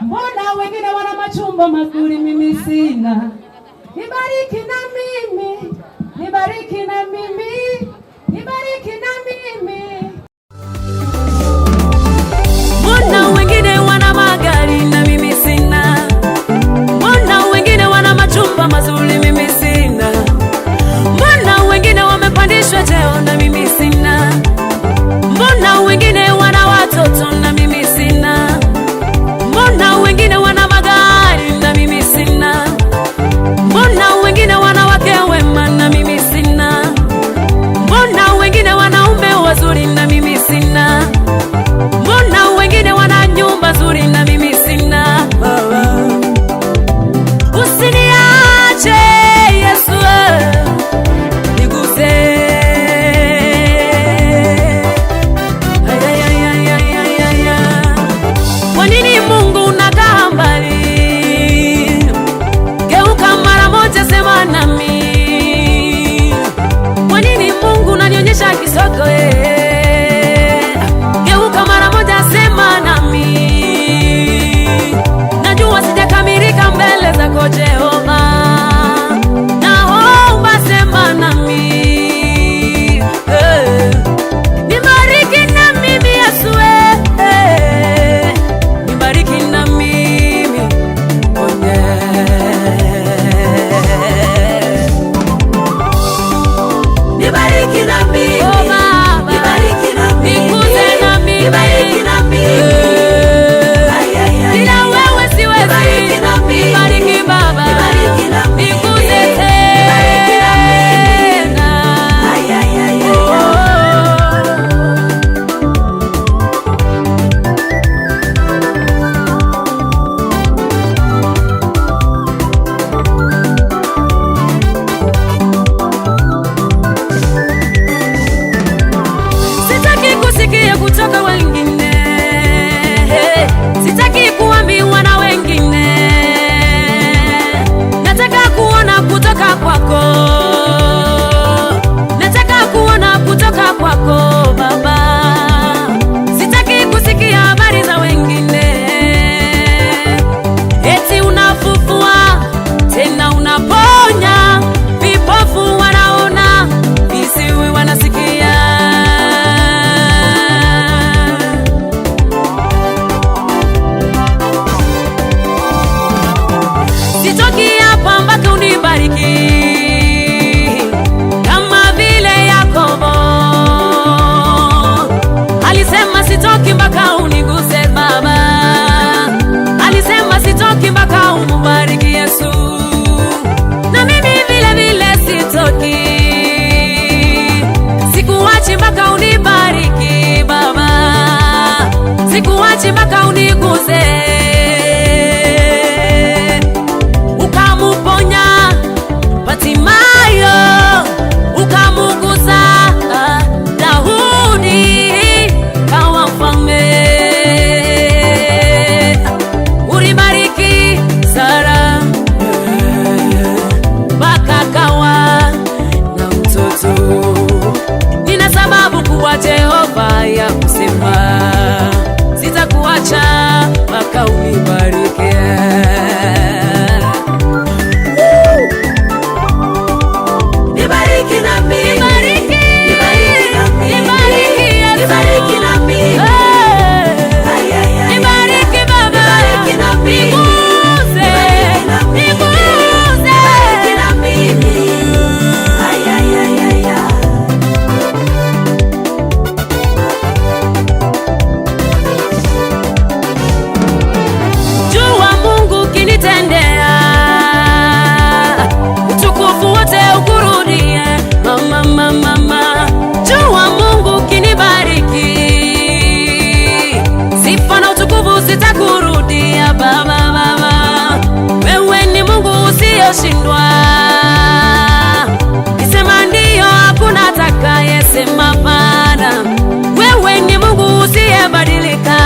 Mbona wengine wana machumba mazuri, mimi sina? Nibariki na mimi, nibariki na mimi, nibariki na mimi. Mbona wengine wana magari na mimi sina? Mbona wengine wana machumba mazuri, mimi sina? Mbona wengine wamepandishwa cheo na mimi sina? Mbona wengine wana watoto na mimi sina? Mbona wengine wana magari na mimi sina? Mbona wengine wana wake wema na mimi sina? Mbona wengine wanaume wazuri na mimi sina? Mbona wengine wana nyumba nzuri na mimi sina? Usiniache Yesu, niguse. Kwa nini Mungu unakaa mbali? Geuka mara moja, sema nami. Kwa nini Mungu unanionyesha kisogo? Geuka mara moja, sema nami. Najua sijakamilika mbele zako Jehova, naomba sema nami. Nibariki na mimi Yesu, nibariki na mimi, nibariki na mimi, nibariki na mimi, nikuze na mimi, nibariki na mimi. Bila wewe siwezi. Nibariki na mimi, nibariki Baba, nibariki na mimi, nikuze tena. Sitaki kusikia kutoka wengine, sitaki kuambiwa na wengine. Nataka kuona kutoka kwako, nataka kuona kutoka kwako Baba. Sitaki kusikia habari za wengine, eti unafufua tena unaponya, vipofu wanaona, visiwi wanasikia. Sitoki hapa mpaka unibariki, kama vile Yakobo alisema sitoki mpaka uniguse Baba. Alisema sitoki mpaka umubariki Yesu. Na mimi vile vile sitoki, sikuachi mpaka unibariki Baba, sikuachi mpaka uniguse. Ukamuponya Patimayo, ukamugusa Daudi kawa mfalme. Ulibariki Sara mpaka kawa na mtoto. Nina sababu kuwa Jehova ya kusema sitakuacha mpaka unibariki. Nibariki na mimi, nibariki na mimi, nibariki na mimi, nibariki Baba, nibariki na mimi, niguze, nibariki na mimi. Jua Mungu kinitendea, utukufu wote ukurudie mama. Jua Mungu kinibariki, sifa na utukufu sitakurudia Baba. Wewe ni Mungu usiyoshindwa, kisema ndio hakuna atakayesema hapana. Wewe ni Mungu usiyebadilika,